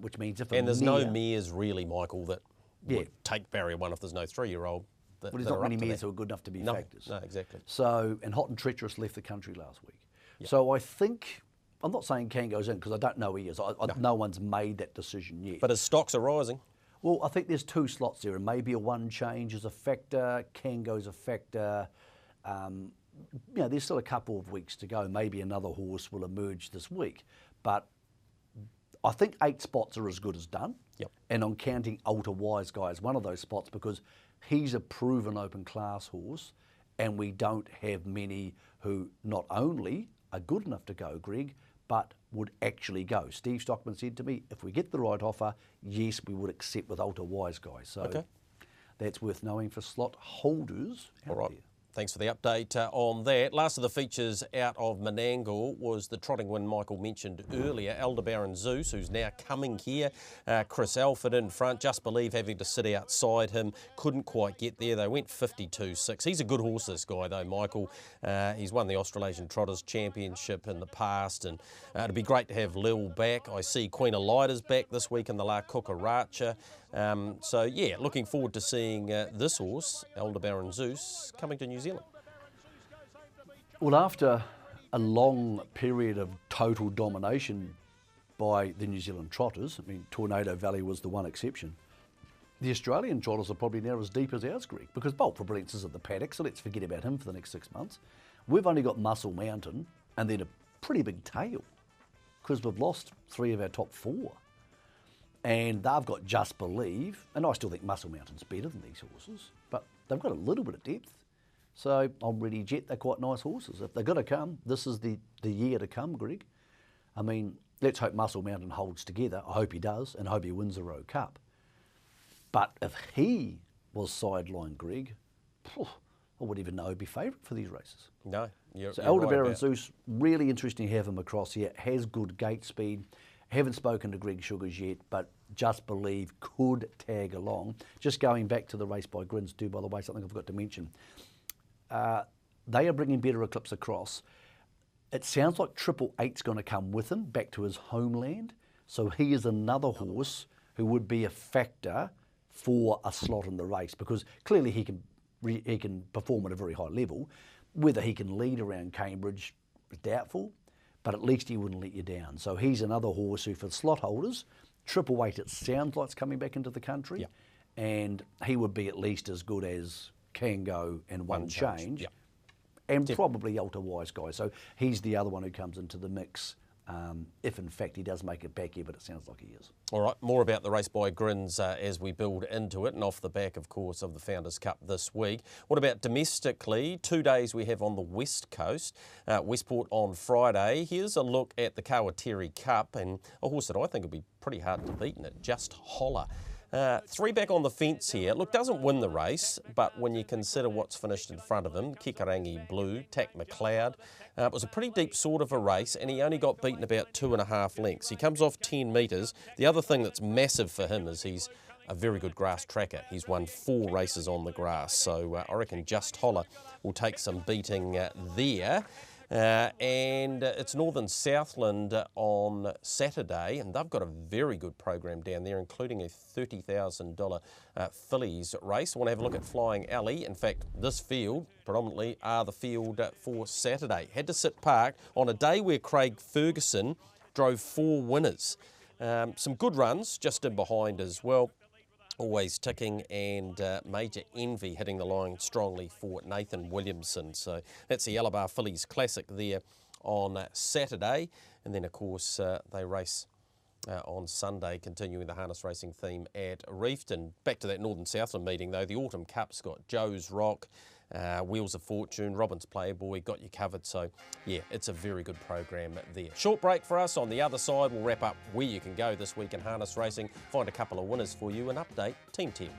which means if and there's no mares really, Michael, that would take barrier 1 if there's no 3-year-old. Well, there's not many mares who are good enough to be factors. No, exactly. So, and Hot and Treacherous left the country last week. Yep. So I think, I'm not saying Can goes in because I don't know he is. No one's made that decision yet. But his stocks are rising. Well, I think there's 2 slots there, and maybe a one change is a factor, Kango's a factor. There's still a couple of weeks to go. Maybe another horse will emerge this week. But I think 8 spots are as good as done. Yep. And I'm counting Ultra Wise Guy as one of those spots because he's a proven open class horse, and we don't have many who not only are good enough to go, Greg, but would actually go. Steve Stockman said to me, if we get the right offer, yes, we would accept with Ultra Wise Guy. So that's worth knowing for slot holders out there. Thanks for the update on that. Last of the features out of Menangle was the trotting win Michael mentioned earlier, Aldebaran Zeus, who's now coming here. Chris Alford in front, Just Believe having to sit outside him, couldn't quite get there. They went 52.6. He's a good horse, this guy, though, Michael. He's won the Australasian Trotters Championship in the past, and it'd be great to have Lil back. I see Queen Elida's back this week in the La Cucaracha. So, yeah, looking forward to seeing this horse, Aldebaran Zeus, coming to New Zealand. Well, after a long period of total domination by the New Zealand Trotters, I mean, Tornado Valley was the one exception, the Australian Trotters are probably now as deep as ours, Greg, because Bolt for Brilliance is at the paddock, so let's forget about him for the next 6 months. We've only got Muscle Mountain and then a pretty big tail because we've lost 3 of our top 4. And they've got Just Believe, and I still think Muscle Mountain's better than these horses, but they've got a little bit of depth. So I'm Ready Jet, they're quite nice horses. If they're going to come, this is the year to come, Greg. I mean, let's hope Muscle Mountain holds together. I hope he does, and I hope he wins the Rowe Cup. But if he was sidelined, Greg, I wouldn't even know he'd be favourite for these races. No, you're Aldebaran right Zeus, really interesting to have him across here, has good gate speed. Haven't spoken to Greg Sugars yet, but Just Believe could tag along. Just going back to the race by Grins too, by the way, something I forgot to mention. They are bringing Better Eclipse across. It sounds like 888's going to come with him back to his homeland. So he is another horse who would be a factor for a slot in the race because clearly he can perform at a very high level. Whether he can lead around Cambridge is doubtful, but at least he wouldn't let you down. So he's another horse who, for slot holders, 888 it sounds like it's coming back into the country, and he would be at least as good as Kango and One Change, and probably Ultra Wise Guy. So he's the other one who comes into the mix, if in fact he does make it back here, but it sounds like he is. All right, more about the race by Grins as we build into it, and off the back, of course, of the Founders Cup this week. What about domestically? 2 days we have on the West Coast, Westport on Friday. Here's a look at the Kawateri Cup, and a horse that I think will be pretty hard to beat in it, Just Holler. 3 back on the fence here. Look, doesn't win the race, but when you consider what's finished in front of him, Kikarangi Blue, Tack McLeod, it was a pretty deep sort of a race, and he only got beaten about 2.5 lengths. He comes off 10 metres. The other thing that's massive for him is he's a very good grass tracker. He's won 4 races on the grass, so I reckon Just Holler will take some beating there. And it's Northern Southland on Saturday, and they've got a very good program down there, including a $30,000 fillies race. I want to have a look at Flying Alley. In fact, this field predominantly are the field for Saturday. Had to sit parked on a day where Craig Ferguson drove 4 winners. Some good runs just in behind as well. Always ticking, and Major Envy hitting the line strongly for Nathan Williamson. So that's the Yellowbar Fillies Classic there on Saturday. And then, of course, they race on Sunday, continuing the harness racing theme at Reefton. Back to that Northern Southland meeting, though. The Autumn Cup's got Joe's Rock, Wheels of Fortune, Robin's Playboy, got you covered. So, yeah, it's a very good program there. Short break for us. On the other side, we'll wrap up where you can go this week in harness racing, find a couple of winners for you, and update Team 10.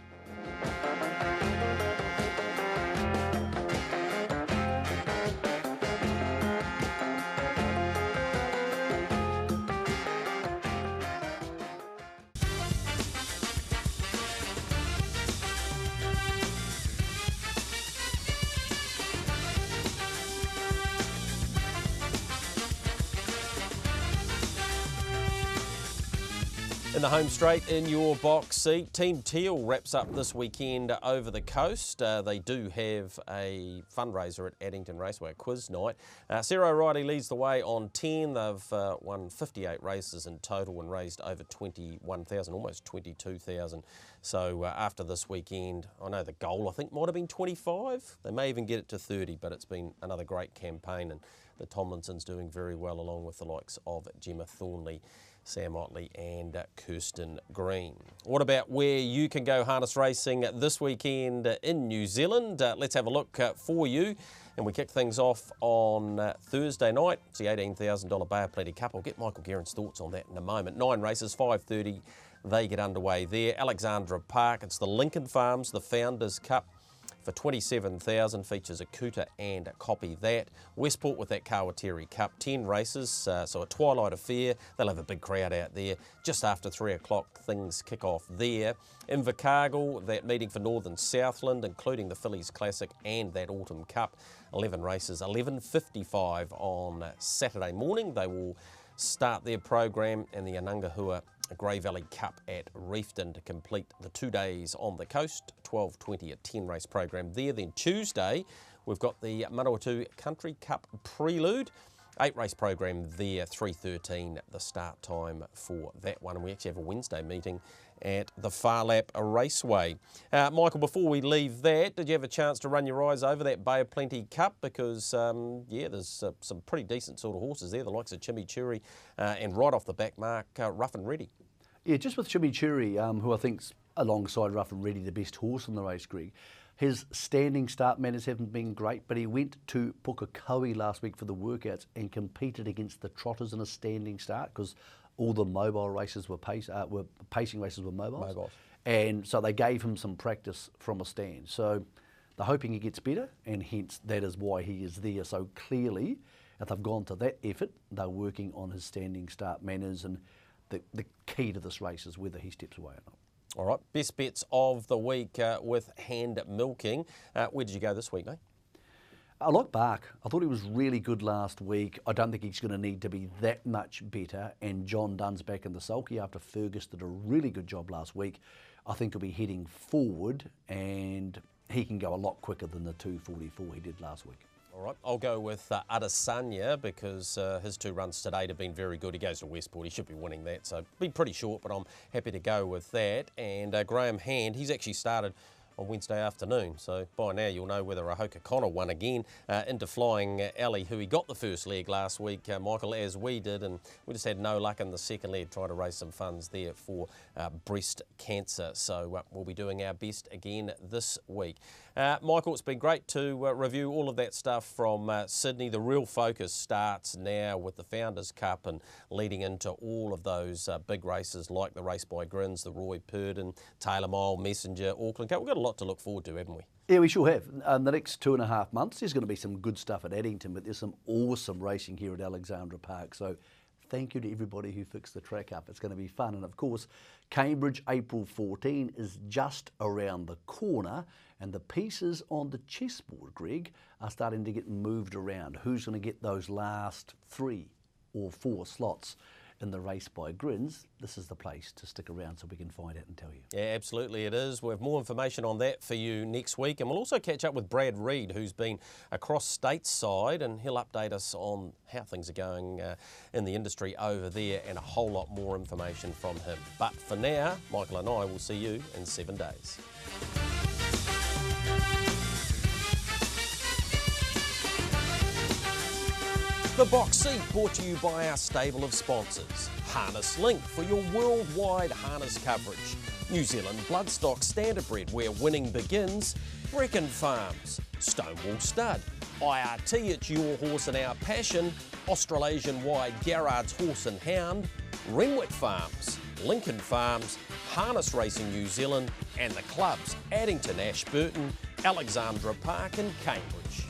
In the home straight, in your box seat, Team Teal wraps up this weekend over the coast. They do have a fundraiser at Addington Raceway, a quiz night. Sarah O'Reilly leads the way on 10. They've won 58 races in total and raised over 21,000, almost 22,000. So after this weekend, I know the goal I think might have been 25. They may even get it to 30, but it's been another great campaign, and the Tomlinsons doing very well along with the likes of Gemma Thornley, Sam Otley and Kirsten Green. What about where you can go harness racing this weekend in New Zealand? Let's have a look for you. And we kick things off on Thursday night. It's the $18,000 Bay of Plenty Cup. I'll get Michael Guerin's thoughts on that in a moment. 9 races, 5:30, they get underway there. Alexandra Park, it's the Lincoln Farms, the Founders Cup. For 27,000, features a Kuta and a Copy that. Westport with that Kawateri Cup, 10 races, so a twilight affair. They'll have a big crowd out there. Just after 3 o'clock, things kick off there. Invercargill, that meeting for Northern Southland, including the Phillies Classic and that Autumn Cup. 11 races, 11:55 on Saturday morning. They will start their program, and the Anangahua Grey Valley Cup at Reefton to complete the 2 days on the coast. 12:20 a 10-race program there. Then Tuesday, we've got the Manawatu Country Cup Prelude. 8-race program there, 3:13 the start time for that one. And we actually have a Wednesday meeting at the Farlap Raceway. Michael, before we leave that, did you have a chance to run your eyes over that Bay of Plenty Cup? Because, yeah, there's some pretty decent sort of horses there, the likes of Chimichurri and right off the back mark, Rough and Ready. Yeah, just with Chimichurri, who I think's alongside Rough and Ready the best horse in the race, Greg. His standing start manners haven't been great, but he went to Pukekohe last week for the workouts and competed against the trotters in a standing start because all the mobile races were pacing races were mobiles. And so they gave him some practice from a stand. So they're hoping he gets better, and hence that is why he is there. So clearly, if they've gone to that effort, they're working on his standing start manners, and the key to this race is whether he steps away or not. All right, best bets of the week with hand milking. Where did you go this week, mate? I like Bark. I thought he was really good last week. I don't think he's going to need to be that much better. And John Dunn's back in the sulky after Fergus did a really good job last week. I think he'll be heading forward, and he can go a lot quicker than the 2:44 he did last week. All right, I'll go with Adesanya because his 2 runs today have been very good. He goes to Westport, he should be winning that, so be pretty short, but I'm happy to go with that. And Graham Hand, he's actually started on Wednesday afternoon, so by now you'll know whether Ahoka Connor won again into Flying Alley, who he got the first leg last week, Michael, as we did, and we just had no luck in the second leg trying to raise some funds there for breast cancer. So we'll be doing our best again this week. Michael, it's been great to review all of that stuff from Sydney. The real focus starts now with the Founders Cup and leading into all of those big races like the Race by Grins, the Roy Purdon, Taylor Mile, Messenger, Auckland Cup. We've got a lot to look forward to, haven't we? Yeah, we sure have. In the next 2.5 months, there's going to be some good stuff at Addington, but there's some awesome racing here at Alexandra Park. So thank you to everybody who fixed the track up. It's going to be fun. And of course, Cambridge, April 14 is just around the corner, and the pieces on the chessboard, Greg, are starting to get moved around. Who's going to get those last 3 or 4 slots in the Race by Grins? This is the place to stick around so we can find out and tell you. Yeah, absolutely it is. We'll have more information on that for you next week, and we'll also catch up with Brad Reid, who's been across stateside, and he'll update us on how things are going in the industry over there, and a whole lot more information from him. But for now, Michael and I will see you in 7 days. The Box Seat brought to you by our stable of sponsors. Harness Link for your worldwide harness coverage. New Zealand Bloodstock Standardbred, where winning begins. Brecon Farms. Stonewall Stud. IRT, it's your horse and our passion. Australasian-wide Gerrard's Horse and Hound. Renwick Farms, Lincoln Farms, Harness Racing New Zealand and the clubs Addington, Ashburton, Alexandra Park and Cambridge.